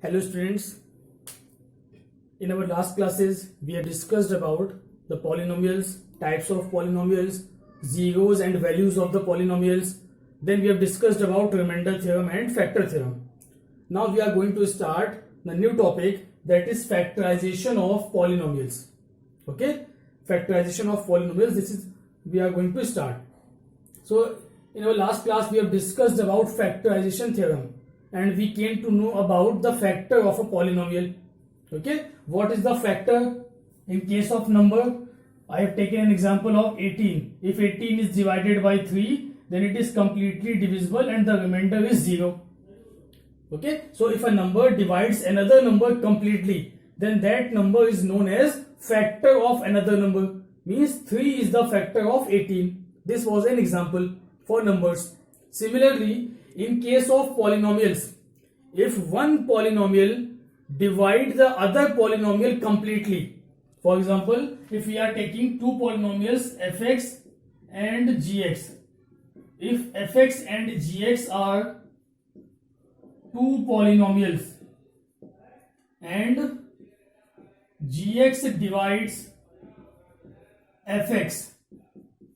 Hello students, in our last classes we have discussed about the polynomials, types of polynomials, zeros and values of the polynomials. Then we have discussed about remainder theorem and factor theorem. Now we are going to start the new topic, that is factorization of polynomials. Okay, factorization of polynomials, this is we are going to start. So in our last class we have discussed about factorization theorem and we came to know about the factor of a polynomial. Okay, what is the factor in case of number? I have taken an example of 18. If 18 is divided by 3, then it is completely divisible and the remainder is 0. Okay, so if a number divides another number completely, then that number is known as factor of another number. Means 3 is the factor of 18. This was an example for numbers. Similarly, in case of polynomials, if one polynomial divides the other polynomial completely, for example, if we are taking two polynomials fx and gx, if fx and gx are two polynomials and gx divides fx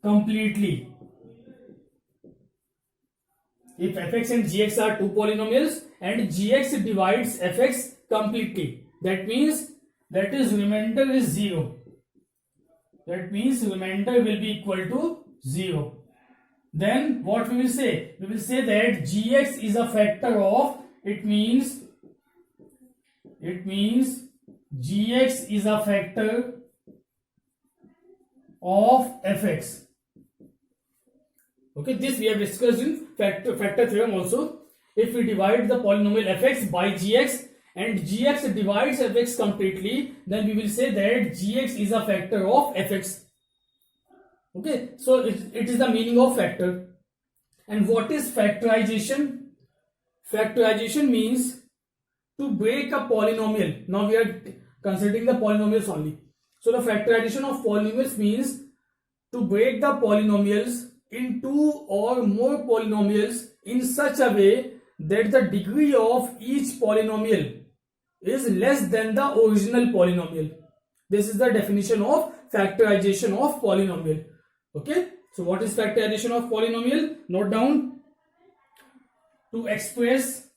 completely, if fx and gx are two polynomials and gx divides fx completely, that means that is remainder is 0. That means remainder will be equal to 0. Then what we will say? We will say that gx is a factor of, it means gx is a factor of fx. Okay, this we have discussed in factor theorem also. If we divide the polynomial fx by gx and gx divides fx completely, then we will say that gx is a factor of fx. Okay, so it is the meaning of factor. And what is factorization? Factorization means to break a polynomial. Now we are considering the polynomials only. So the factorization of polynomials means to break the polynomials in two or more polynomials in such a way that the degree of each polynomial is less than the original polynomial. This is the definition of factorization of polynomial. Okay, so what is factorization of polynomial? Note down: to express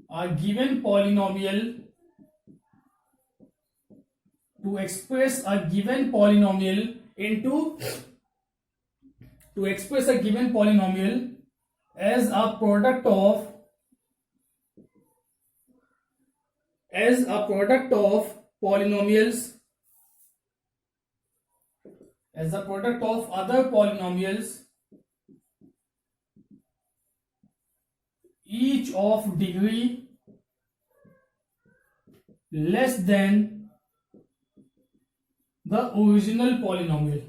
a given polynomial, to express a given polynomial as a product of polynomials, as a product of other polynomials, each of degree less than the original polynomial.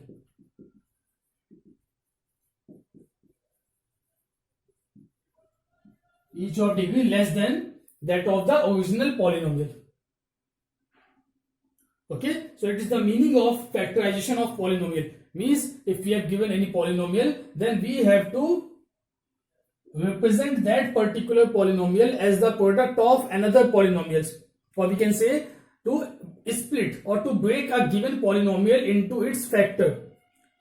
Each of degree less than that of the original polynomial. Okay, so it is the meaning of factorization of polynomial. Means if we have given any polynomial, then we have to represent that particular polynomial as the product of another polynomials, or we can say to split or to break a given polynomial into its factor,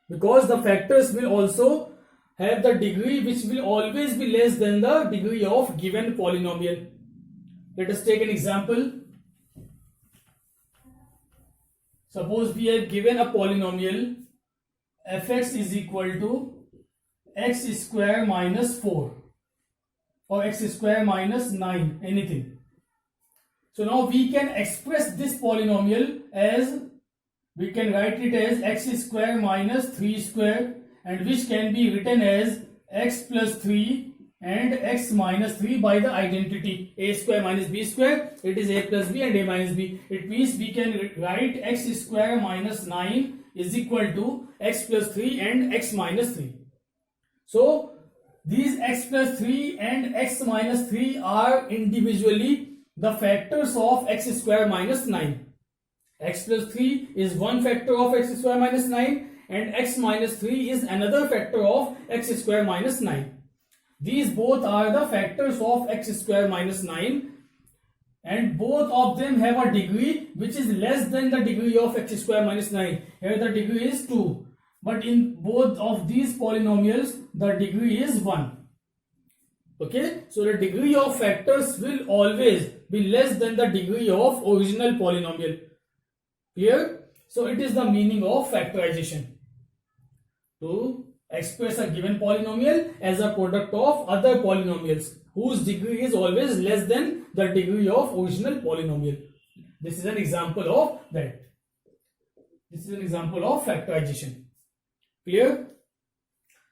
because the factors will also have the degree which will always be less than the degree of given polynomial. Let us take an example. Suppose we have given a polynomial fx is equal to x square minus 4 or x square minus 9, anything. So now we can express this polynomial as, we can write it as x square minus 3 square, and which can be written as x plus 3 and x minus 3 by the identity a square minus b square. It is a plus b and a minus b. It means we can write x square minus 9 is equal to x plus 3 and x minus 3. So these x plus 3 and x minus 3 are individually the factors of x square minus 9. X plus 3 is one factor of x square minus 9 and x minus 3 is another factor of x square minus 9. These both are the factors of x square minus 9, and both of them have a degree which is less than the degree of x square minus 9. Here the degree is 2, but in both of these polynomials the degree is 1. Okay, so the degree of factors will always be less than the degree of original polynomial. Clear? So it is the meaning of factorization, to express a given polynomial as a product of other polynomials whose degree is always less than the degree of original polynomial. This is an example of that. This is an example of factorization. Clear?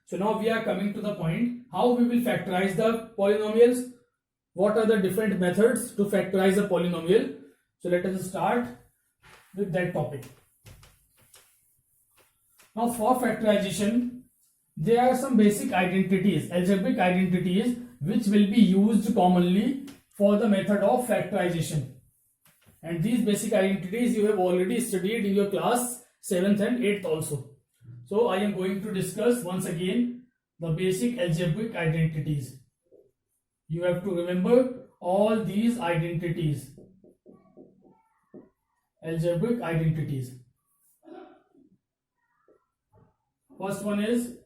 So now we are coming to the point how we will factorize the polynomials. What are the different methods to factorize a polynomial? So let us start with that topic. Now for factorization, there are some basic identities, algebraic identities, which will be used commonly for the method of factorization. And these basic identities you have already studied in your class 7th and 8th also. So I am going to discuss once again the basic algebraic identities. You have to remember all these identities. Algebraic identities. First one is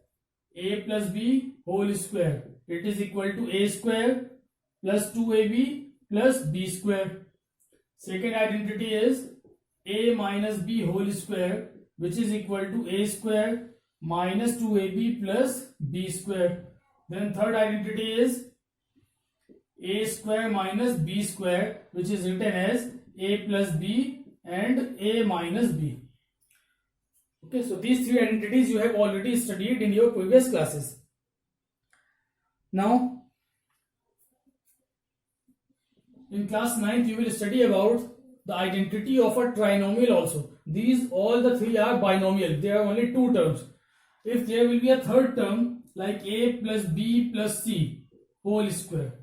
a plus b whole square. It is equal to a square plus 2ab plus b square. Second identity is a minus b whole square, which is equal to a square minus 2ab plus b square. Then third identity is a square minus b square, which is written as a plus b and a minus b. Okay, so these three identities you have already studied in your previous classes. Now, in class 9th, you will study about the identity of a trinomial also. These all the three are binomial. There are only two terms. If there will be a third term like a plus b plus c whole square,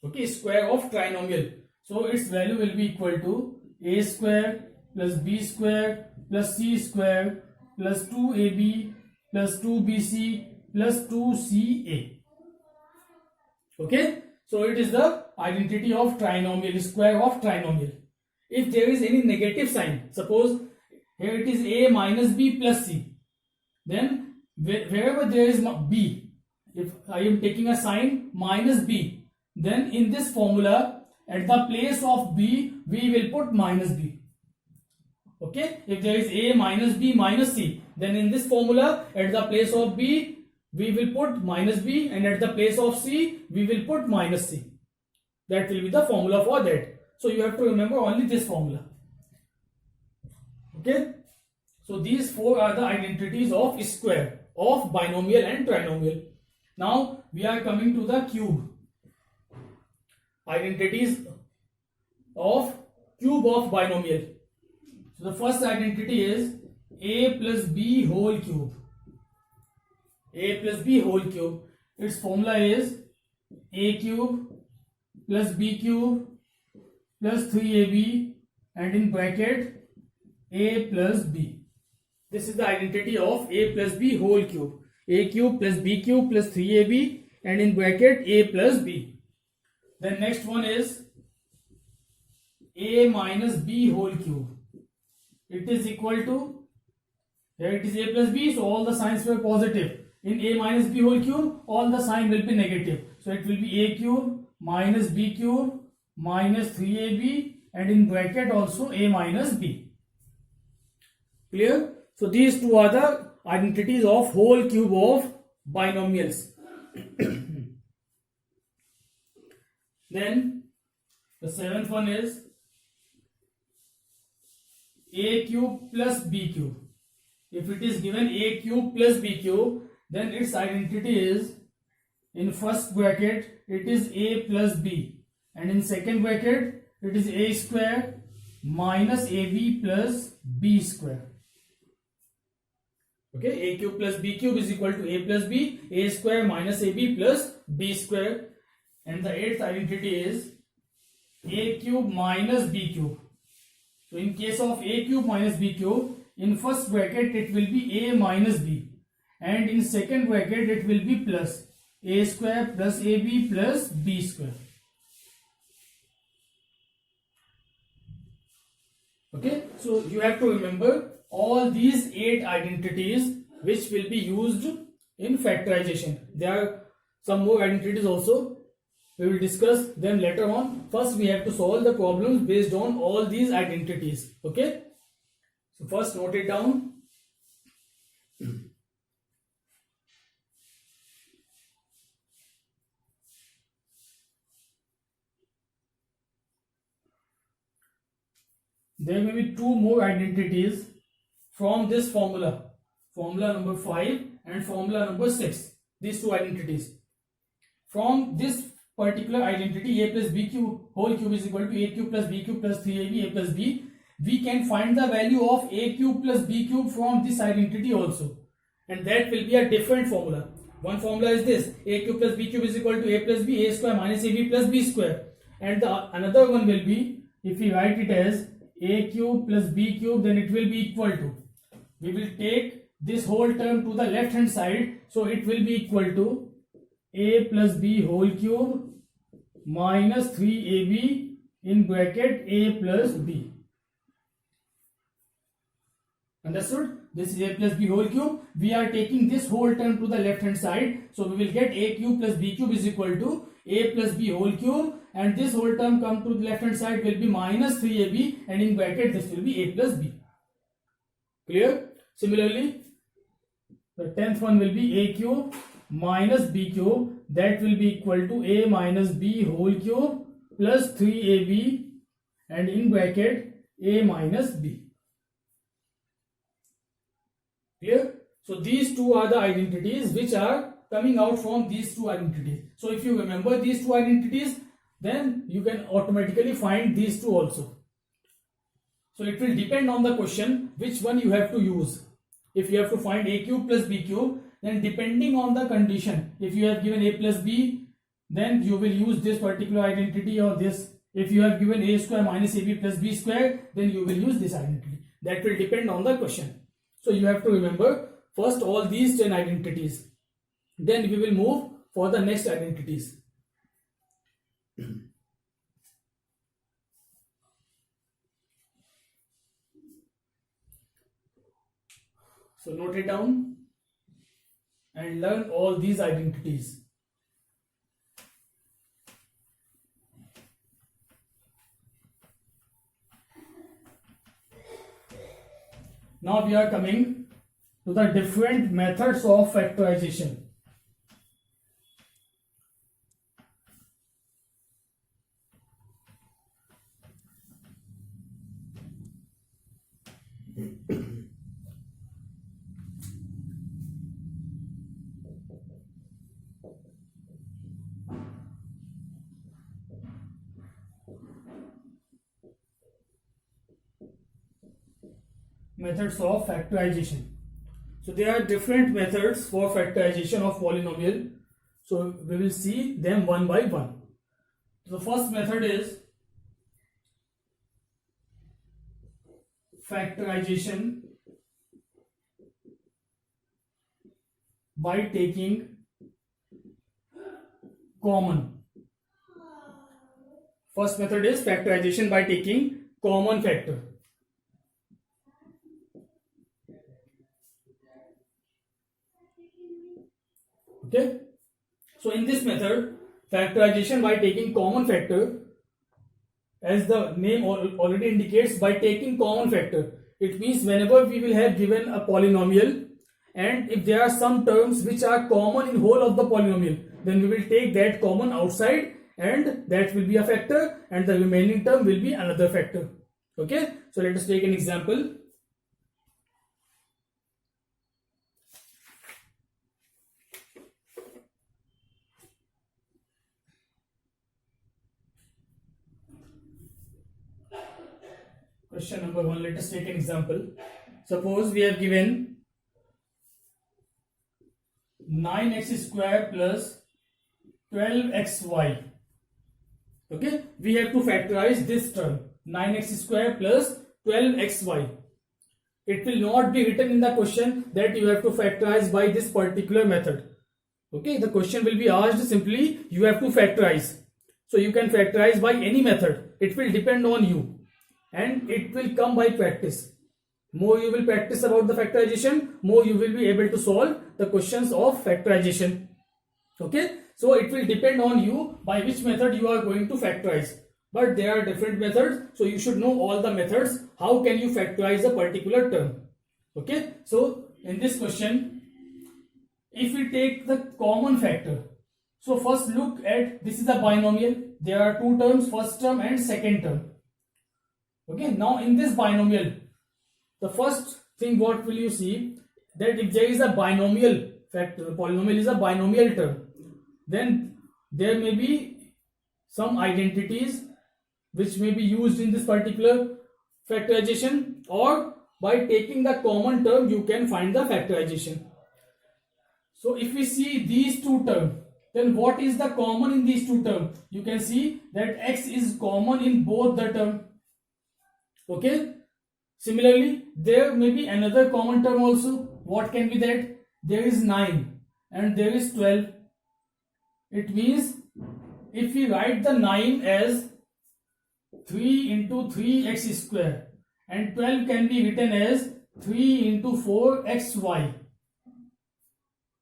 okay, square of trinomial, so its value will be equal to a square plus b square plus c square plus 2ab plus 2bc plus 2ca. Okay, so it is the identity of trinomial, square of trinomial. If there is any negative sign, suppose here it is a minus b plus c, then wherever there is b, if I am taking a sign minus b, then in this formula at the place of b we will put minus b. Okay, if there is a minus b minus c, then in this formula at the place of b we will put minus b, and at the place of c we will put minus c. That will be the formula for that. So you have to remember only this formula. Okay, so these four are the identities of square, of binomial and trinomial. Now we are coming to the cube. Identities of cube of binomial. So the first identity is a plus b whole cube. A plus b whole cube. Its formula is a cube plus b cube plus 3ab and in bracket a plus b. This is the identity of a plus b whole cube. A cube plus b cube plus 3ab and in bracket a plus b. Then next one is a minus b whole cube. It is equal to, here it is a plus b, so all the signs were positive. In a minus b whole cube, all the sign will be negative. So it will be a cube minus b cube minus 3ab and in bracket also a minus b. Clear? So these two are the identities of whole cube of binomials. Then the seventh one is a cube plus b cube. If it is given a cube plus b cube, then its identity is, in first bracket it is a plus b, and in second bracket it is a square minus ab plus b square. Okay, a cube plus b cube is equal to a plus b, a square minus ab plus b square. And the eighth identity is a cube minus b cube. So in case of a cube minus b cube, in first bracket it will be a minus b, and in second bracket it will be plus a square plus ab plus b square. Okay, so you have to remember all these 8 identities which will be used in factorization. There are some more identities also. We will discuss them later on. First we have to solve the problems based on all these identities. Okay, so first note it down. There may be 2 more identities from this formula, formula number 5 and formula number 6. These 2 identities. From this particular identity, a plus b cube whole cube is equal to a cube plus b cube plus 3ab a plus b, we can find the value of a cube plus b cube from this identity also, and that will be a different formula. One formula is this: a cube plus b cube is equal to a plus b, a square minus ab plus b square, and another one will be, if we write it as a cube plus b cube, then it will be equal to, we will take this whole term to the left hand side, so it will be equal to a plus b whole cube minus 3ab in bracket a plus b. Understood? This is a plus b whole cube. We are taking this whole term to the left hand side, so we will get a cube plus b cube is equal to a plus b whole cube, and this whole term come to the left hand side will be minus 3ab, and in bracket this will be a plus b. Clear? Similarly, the 10th one will be a cube minus b cube, that will be equal to a minus b whole cube plus 3ab, and in bracket a minus b. Clear? So these 2 are the identities which are coming out from these 2 identities. So if you remember these 2 identities, then you can automatically find these 2 also. So it will depend on the question which one you have to use. If you have to find a cube plus b cube, then depending on the condition, if you have given a plus b, then you will use this particular identity or this. If you have given a square minus ab plus b square, then you will use this identity. That will depend on the question. So you have to remember first all these 10 identities. Then we will move for the next identities. So note it down and learn all these identities. Now we are coming to the different methods of factorization. Methods of factorization. So there are different methods for factorization of polynomial. So we will see them one by one. The first method is factorization by taking common. First method is factorization by taking common factor. Okay, so in this method, factorization by taking common factor, as the name already indicates, by taking common factor, it means whenever we will have given a polynomial, and if there are some terms which are common in whole of the polynomial, then we will take that common outside, and that will be a factor, and the remaining term will be another factor. Okay, so let us take an example. Question number 1, let us take an example. Suppose we have given 9x square plus 12xy. Okay, we have to factorize this term 9x square plus 12xy. It will not be written in the question that you have to factorize by this particular method. Okay, the question will be asked simply, you have to factorize. So you can factorize by any method. It will depend on you and it will come by practice. More you will practice about the factorization, more you will be able to solve the questions of factorization. Okay, so it will depend on you by which method you are going to factorize. But there are different methods, so you should know all the methods. How can you factorize a particular term? Okay, so in this question, if we take the common factor, so first look at, this is a binomial. There are two terms, first term and second term. Okay, now in this binomial, the first thing what will you see, that if there is a binomial factor, the polynomial is a binomial term, then there may be some identities which may be used in this particular factorization, or by taking the common term you can find the factorization. So if we see these two terms, then what is the common in these two terms? You can see that x is common in both the term. Okay. Similarly, there may be another common term also. What can be that? There is 9 and there is 12. It means if we write the 9 as 3 into 3x square and 12 can be written as 3 into 4xy.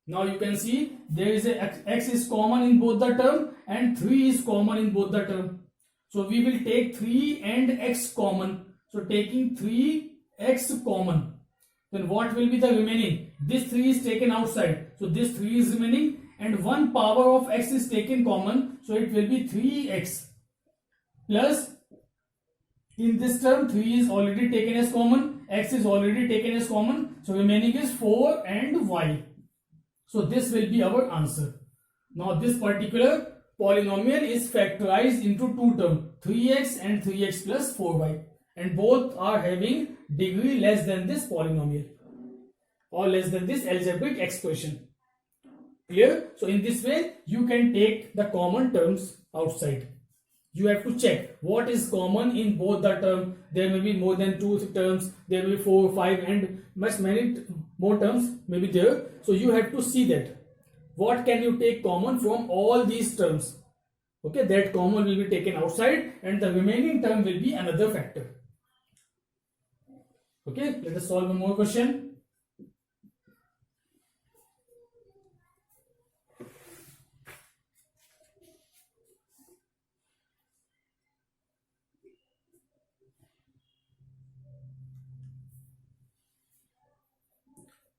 Now you can see there is a x is common in both the term and 3 is common in both the term. So we will take 3 and x common. So taking 3x common, then what will be the remaining? This 3 is taken outside. So this 3 is remaining and 1 power of x is taken common. So it will be 3x plus, in this term 3 is already taken as common, x is already taken as common. So remaining is 4 and y. So this will be our answer. Now this particular polynomial is factorized into two terms, 3x and 3x plus 4y. And both are having degree less than this polynomial or less than this algebraic expression. Clear? So in this way you can take the common terms outside. You have to check what is common in both the terms. There may be more than 2 terms, there may be 4, 5 and many more terms may be there. So you have to see that what can you take common from all these terms. Okay, that common will be taken outside and the remaining term will be another factor. Okay, let us solve one more question.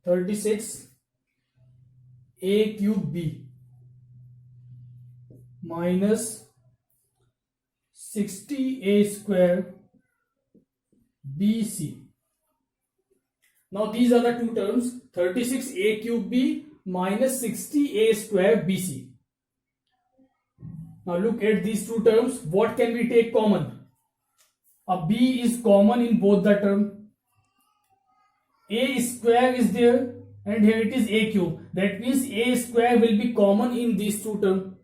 (36) a cube b minus 60a square bc. Now these are the two terms, 36a cube b minus 60a square bc. Now look at these two terms. What can we take common? A b is common in both the term. A square is there and here it is a cube. That means a square will be common in these two terms.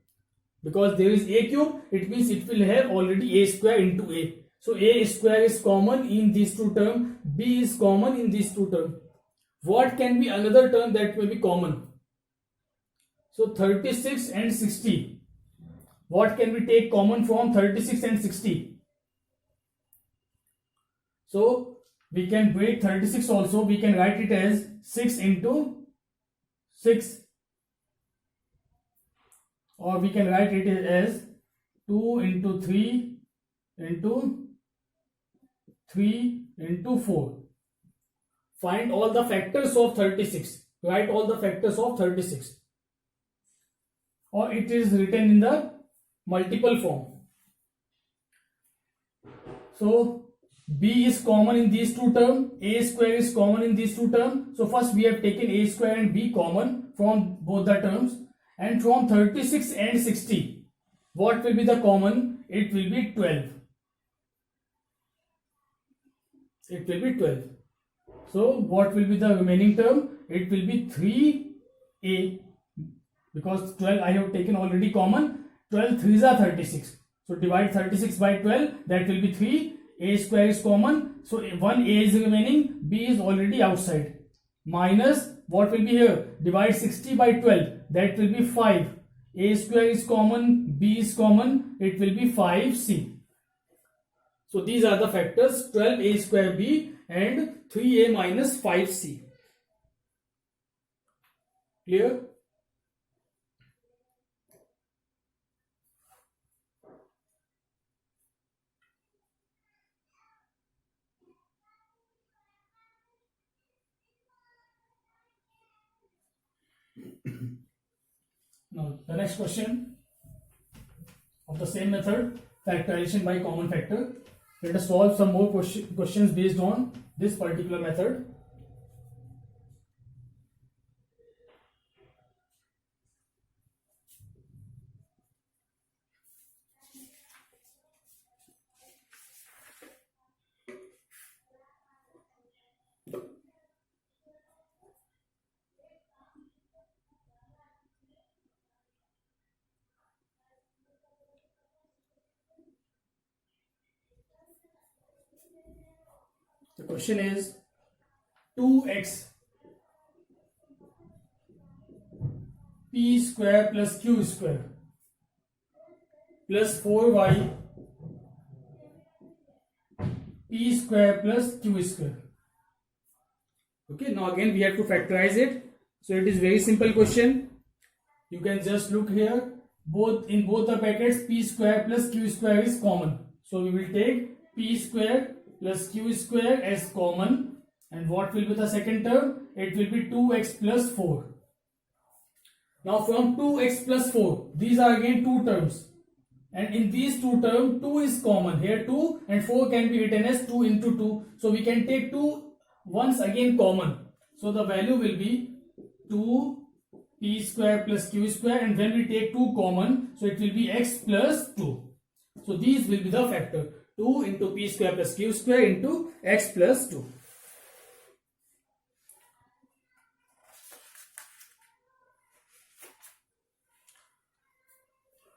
Because there is a cube, it means it will have already a square into a. So a square is common in these two terms, b is common in these two terms. What can be another term that may be common? So 36 and 60. What can we take common from 36 and 60? So we can break 36 also. We can write it as 6 into 6. Or we can write it as 2 into 3 into 3 into 4. Find all the factors of 36. Write all the factors of 36. Or it is written in the multiple form. So b is common in these two terms, a square is common in these two terms. So first we have taken a square and b common from both the terms. And from 36 and 60, what will be the common? It will be 12. It will be 12. So what will be the remaining term? It will be 3a. Because 12 I have taken already common. 12 3s are 36. So divide 36 by 12. That will be 3. A square is common. So 1a is remaining, b is already outside. Minus, what will be here? Divide 60 by 12, that will be 5. A square is common, b is common, it will be 5c. So these are the factors 12a square b and 3a minus 5c. Clear? Now the next question of the same method, factorization by common factor. Let us solve some more questions based on this particular method. The question is 2x p square plus q square plus 4y p square plus q square. Okay, now again we have to factorize it. So it is very simple question. You can just look here. In both the brackets, p square plus q square is common. So we will take p square plus q square as common. And what will be the second term? It will be 2x plus 4. Now from 2x plus 4, these are again two terms. And in these two terms, 2 is common. Here 2 and 4 can be written as 2 into 2. So we can take 2 once again common. So the value will be 2 p square plus q square, and when we take 2 common, so it will be x plus 2. So these will be the factor. 2 into p square plus q square into x plus 2.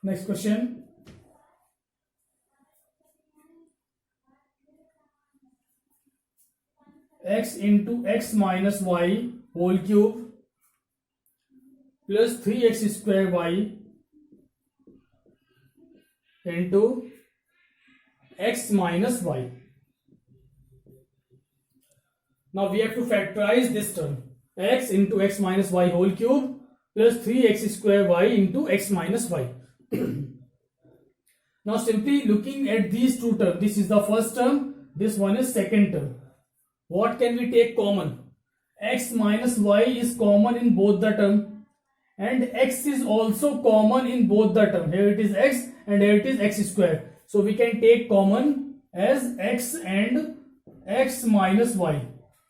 Next question. X into x minus y whole cube plus 3x square y into x minus y. Now we have to factorize this term. X into x minus y whole cube plus 3x square y into x minus y. Now simply looking at these two terms, this is the first term, this one is second term. What can we take common? X minus y is common in both the term, and x is also common in both the term. Here it is x and here it is x square. So we can take common as x and x minus y.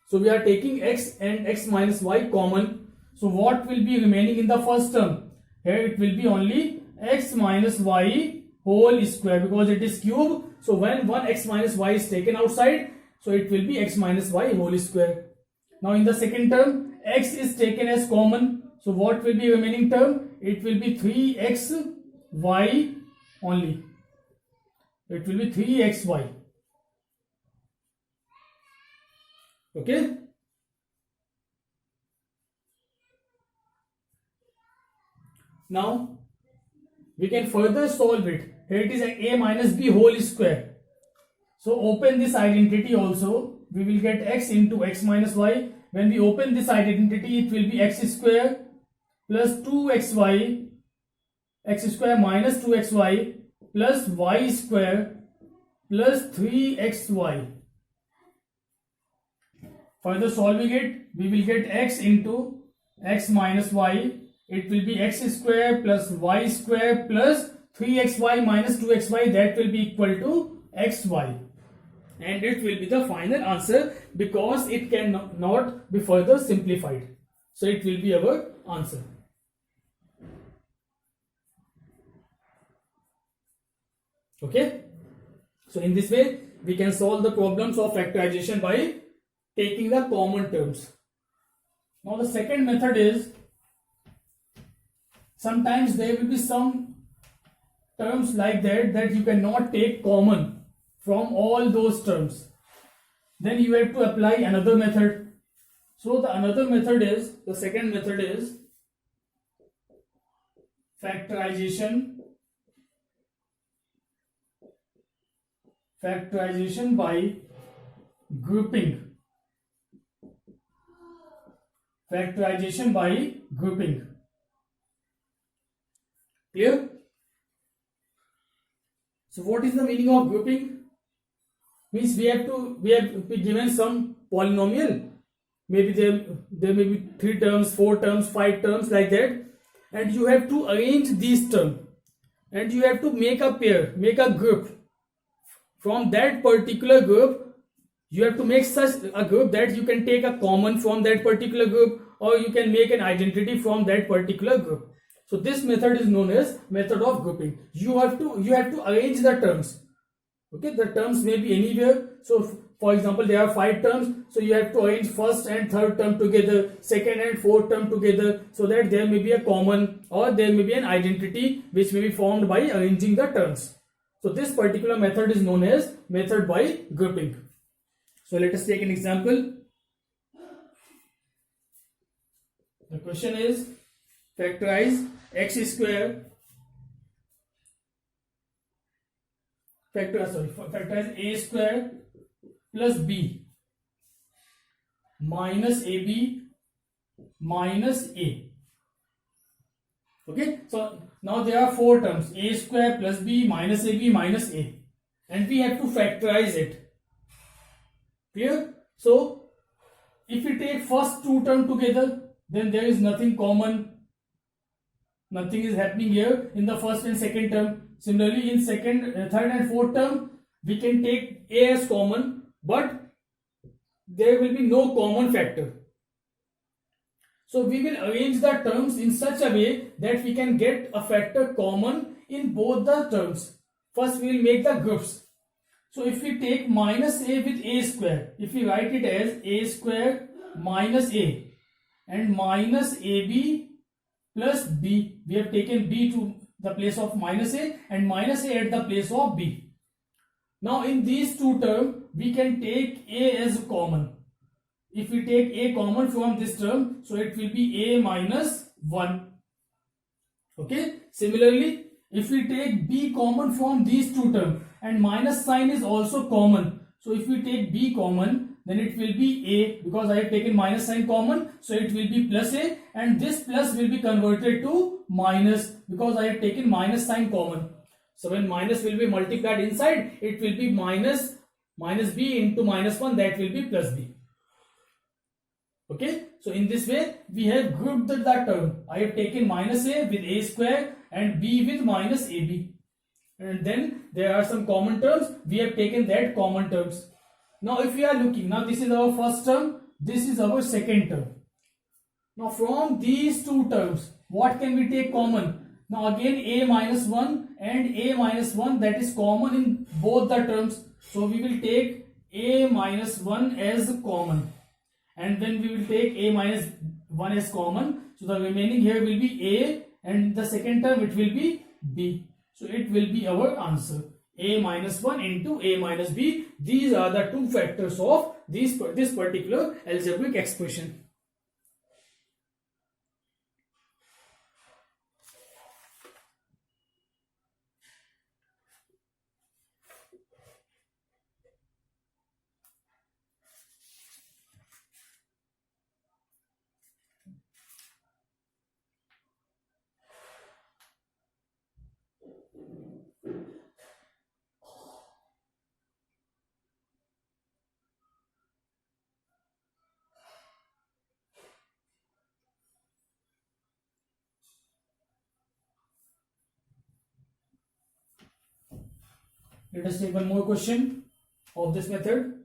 So we are taking x and x minus y common. So what will be remaining in the first term? Here it will be only x minus y whole square, because it is cube. So when one x minus y is taken outside, so it will be x minus y whole square. Now in the second term, x is taken as common. So what will be remaining term? It will be 3xy only. It will be 3xy. Okay. Now we can further solve it. Here it is a minus b whole square. So open this identity also. We will get x into x minus y. When we open this identity, it will be x square plus 2xy, x square minus 2xy plus y square plus 3xy. Further solving it, we will get x into x minus y. It will be x square plus y square plus 3xy minus 2xy, that will be equal to xy. And it will be the final answer because it cannot be further simplified. So it will be our answer. Okay. So in this way, we can solve the problems of factorization by taking the common terms. Now the second method is, sometimes there will be some terms like that you cannot take common from all those terms. then you have to apply another method. So the another method is, the second method is factorization by grouping. Factorization by grouping. Clear? So what is the meaning of grouping? Means we have been given some polynomial. Maybe there may be 3 terms, 4 terms, 5 terms, like that, and you have to arrange these terms, and you have to make a pair, make a group. From that particular group, you have to make such a group that you can take a common from that particular group, or you can make an identity from that particular group. So this method is known as method of grouping. You have to arrange the terms. Okay, the terms may be anywhere. So for example, there are 5 terms, so you have to arrange first and third term together, second and fourth term together, so that there may be a common or there may be an identity which may be formed by arranging the terms. So this particular method is known as method by grouping. So let us take an example. The question is, factorize x square, factorize a square plus b minus ab minus a. Okay, so now there are 4 terms, a square plus b minus ab minus a, and we have to factorize it. Clear? So if we take first 2 terms together, then there is nothing common, nothing is happening here in the first and second term. Similarly, in second, third and fourth term, we can take a as common, but there will be no common factor. So we will arrange the terms in such a way that we can get a factor common in both the terms. First we will make the groups. So if we take minus a with a square, if we write it as a square minus a and minus ab plus b, we have taken b to the place of minus a and minus a at the place of b. Now in these 2 terms, we can take a as common. If we take a common from this term, so it will be a minus 1. Okay. Similarly, if we take b common from these 2 terms, and minus sign is also common, so if we take b common, then it will be a, because I have taken minus sign common, so it will be plus a, and this plus will be converted to minus because I have taken minus sign common. So when minus will be multiplied inside, it will be minus b into minus 1, that will be plus b. Okay, so in this way we have grouped the term. I have taken minus a with a square and b with minus ab, and then there are some common terms, we have taken that common terms. Now if we are looking, now this is our first term, this is our second term. Now from these 2 terms, what can we take common? Now again a minus 1 and a minus 1, that is common in both the terms. So we will take a minus 1 as common, and then we will take a minus 1 as common. So the remaining here will be a, and the second term it will be b. So it will be our answer, a minus 1 into a minus b. These are the 2 factors of this particular algebraic expression. Let us take one more question of this method.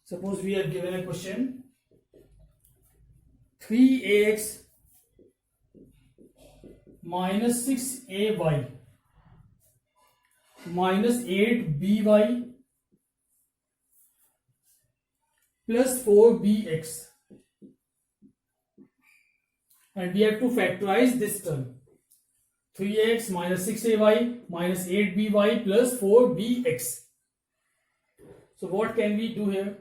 Suppose we have given a question, 3ax minus 6ay minus 8by plus 4bx, and we have to factorize this term. 3x minus 6ay minus 8by plus 4bx. So what can we do here?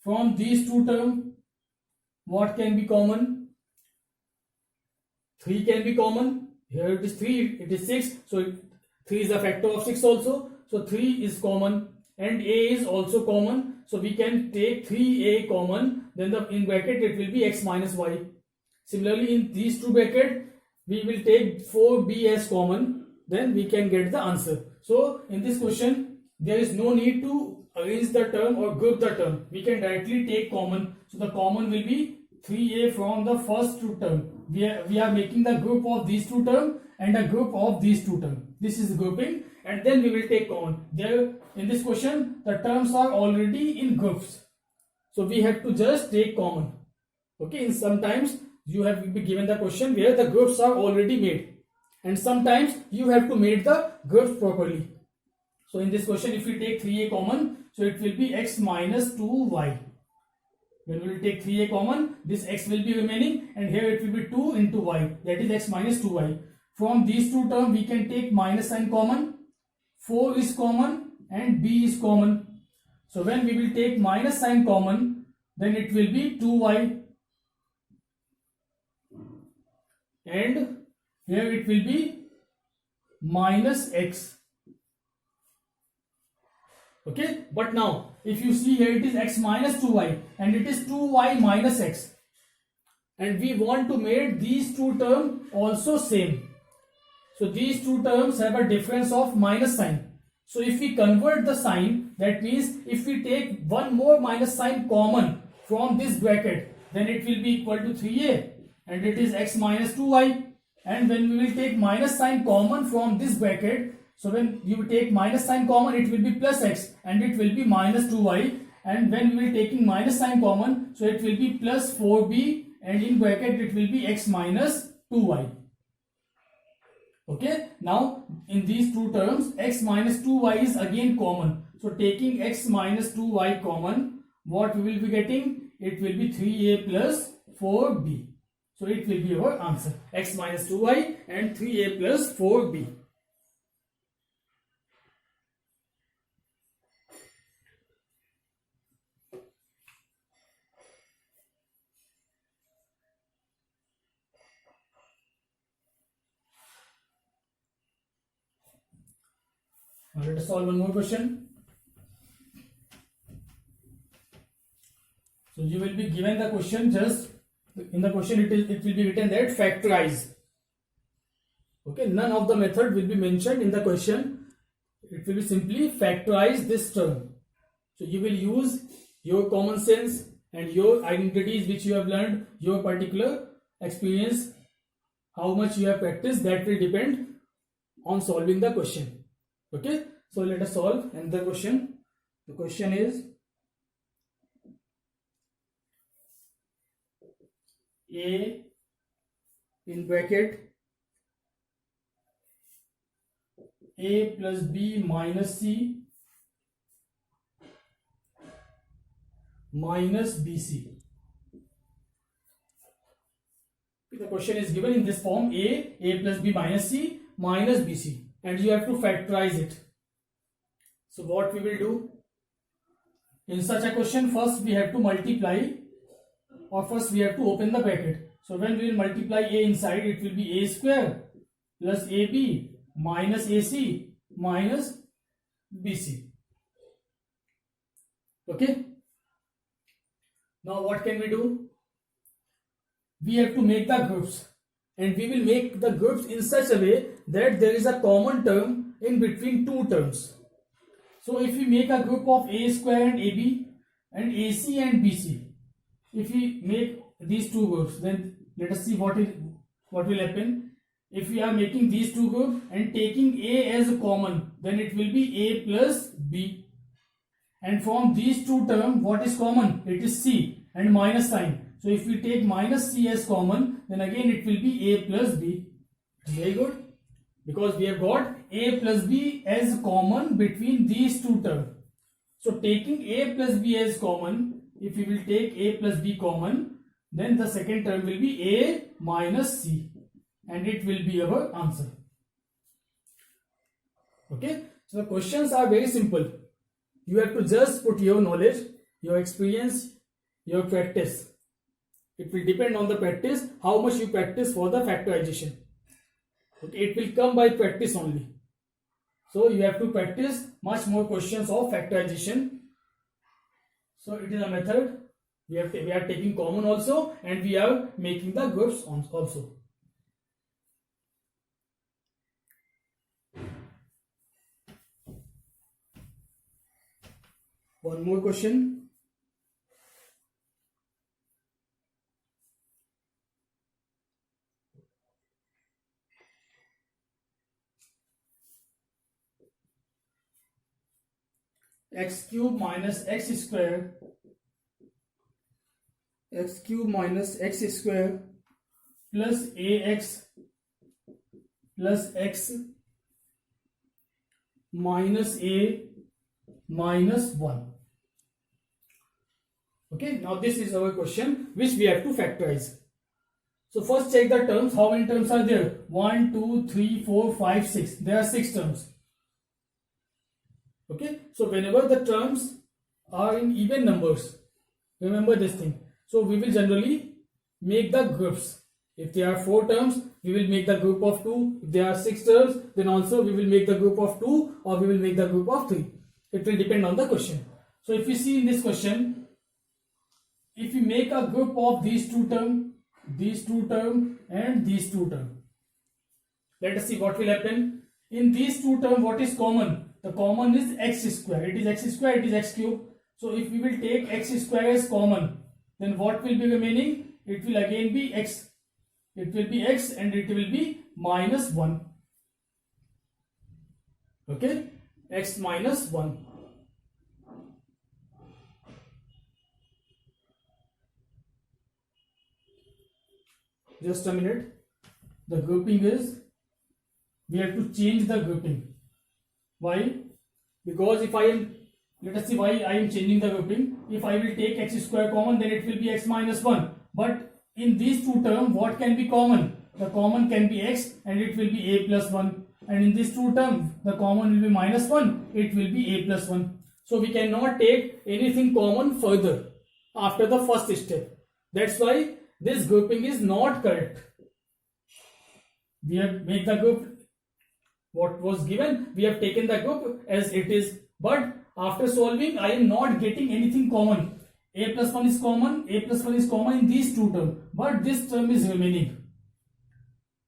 From these two terms, what can be common? 3 can be common. Here it is 3, it is 6. So 3 is a factor of 6 also. So 3 is common and a is also common. So we can take 3a common. Then in bracket it will be x minus y. Similarly, in these two brackets, we will take 4b as common. Then we can get the answer. So in this question, there is no need to arrange the term or group the term. We can directly take common. So the common will be 3a from the first two term. We are making the group of these two terms and a group of these two terms. This is grouping, and then we will take common. There in this question, the terms are already in groups. So we have to just take common. Okay, and sometimes you have been given the question where the groups are already made, and sometimes you have to make the groups properly. So in this question, if we take 3a common, so it will be x minus 2y. When we will take 3a common, this x will be remaining, and here it will be 2 into y, that is x minus 2y. From these two terms, we can take minus sign common. 4 is common and b is common. So when we will take minus sign common, then it will be 2y. And here it will be minus x. Okay, but now if you see here, it is x minus 2y and it is 2y minus x, and we want to make these two terms also same. So these two terms have a difference of minus sign. So if we convert the sign, that means if we take one more minus sign common from this bracket, then it will be equal to 3a, and it is x minus 2y. And when we will take minus sign common from this bracket, so when you take minus sign common, it will be plus x and it will be minus 2y. And when we will taking minus sign common, so it will be plus 4b, and in bracket it will be x minus 2y. Okay, now in these two terms, x minus 2y is again common. So taking x minus 2y common, what we will be getting? It will be 3a plus 4b. So it will be our answer, x minus 2y and 3a plus 4b. Now let us solve one more question. So you will be given the question, just in the question it will be written that factorize. Okay, none of the method will be mentioned in the question. It will be simply factorize this term. So you will use your common sense and your identities which you have learned, your particular experience, how much you have practiced, that will depend on solving the question. Okay, so let us solve another question. The question is a in bracket a plus b minus c minus bc. The question is given in this form: a plus b minus c minus bc, and you have to factorize it. So what we will do in such a question, first we have to multiply, or first we have to open the bracket. So when we will multiply a inside, it will be a square plus ab minus ac minus bc. Okay, now what can we do? We have to make the groups, and we will make the groups in such a way that there is a common term in between two terms. So if we make a group of a square and ab and ac and bc, if we make these two groups, then let us see what will happen. If we are making these two groups and taking a as a common, then it will be a plus b, and from these two terms, what is common? It is c and minus sign. So if we take minus c as common, then again it will be a plus b. Very good, because we have got a plus b as common between these two terms. So taking a plus b as common, if we will take a plus b common, then the second term will be a minus c, and it will be our answer. Okay, so the questions are very simple. You have to just put your knowledge, your experience, your practice. It will depend on the practice, how much you practice for the factorization. Okay, it will come by practice only. So you have to practice much more questions of factorization. So it is a method. We are taking common also, and we are making the groups also. One more question. X cube minus x square plus ax plus x minus a minus 1. Okay, now this is our question which we have to factorize. So first check the terms. How many terms are there? 1, 2, 3, 4, 5, 6. There are 6 terms. Okay, so whenever the terms are in even numbers, remember this thing. So we will generally make the groups. If there are 4 terms, we will make the group of 2. If there are 6 terms, then also we will make the group of 2, or we will make the group of 3. It will depend on the question. So if you see in this question, if we make a group of these two terms, and these two terms, let us see what will happen. In these two terms, what is common? The common is x square. It is x square, it is x cube. So if we will take x square as common, then what will be remaining? It will again be x. It will be x and it will be minus 1. Okay, x minus 1. Just a minute. The grouping is, we have to change the grouping. Why? Because if I am, let us see why I am changing the grouping. If I will take x square common, then it will be x minus 1. But in these two terms, what can be common? The common can be x and it will be a plus 1. And in these two terms, the common will be minus 1. It will be a plus 1. So we cannot take anything common further after the first step. That's why this grouping is not correct. We have made the group what was given, we have taken the group as it is, but after solving I am not getting anything common. A plus 1 is common, a plus 1 is common in these two terms, but this term is remaining.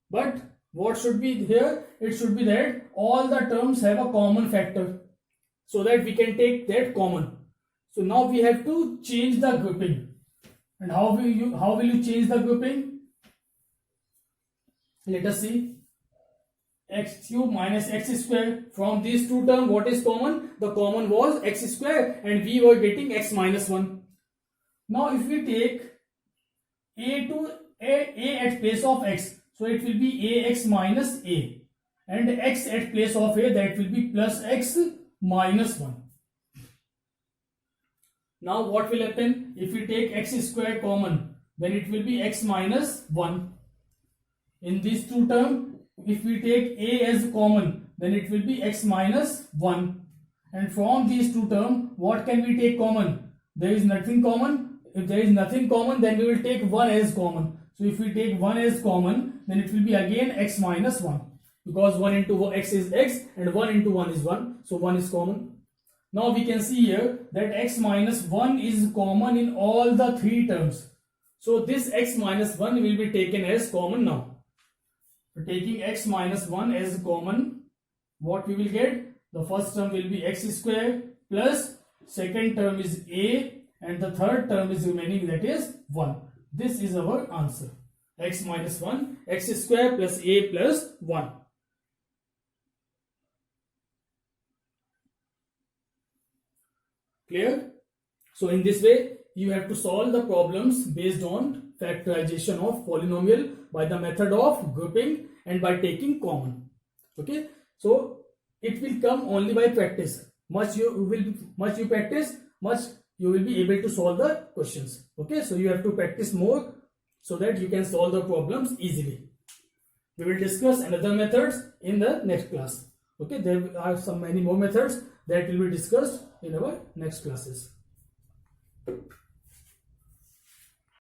But what should be here? It should be that all the terms have a common factor, so that we can take that common. So now we have to change the grouping. And how will you change the grouping? Let us see. X cube minus x square. From these two terms, what is common? The common was x square and we were getting x minus 1. Now if we take a at place of x, so it will be ax minus a, and x at place of a, that will be plus x minus 1. Now what will happen? If we take x square common, then it will be x minus 1. In these two terms, if we take a as common, then it will be x minus 1. And from these two terms, what can we take common? There is nothing common. If there is nothing common, then we will take 1 as common. So if we take 1 as common, then it will be again x minus 1. Because 1 into x is x and 1 into 1 is 1. So 1 is common. Now we can see here that x minus 1 is common in all the 3 terms. So this x minus 1 will be taken as common now. So taking x minus 1 as common, what we will get? The first term will be x square plus second term is a and the third term is remaining, that is 1. This is our answer. X minus 1, x square plus a plus 1. Clear? So in this way, you have to solve the problems based on factorization of polynomial by the method of grouping and by taking common. Okay? So it will come only by practice. Much you practice, much you will be able to solve the questions. Okay, so you have to practice more so that you can solve the problems easily. We will discuss another methods in the next class. Okay, there are many more methods that will be discussed in our next classes.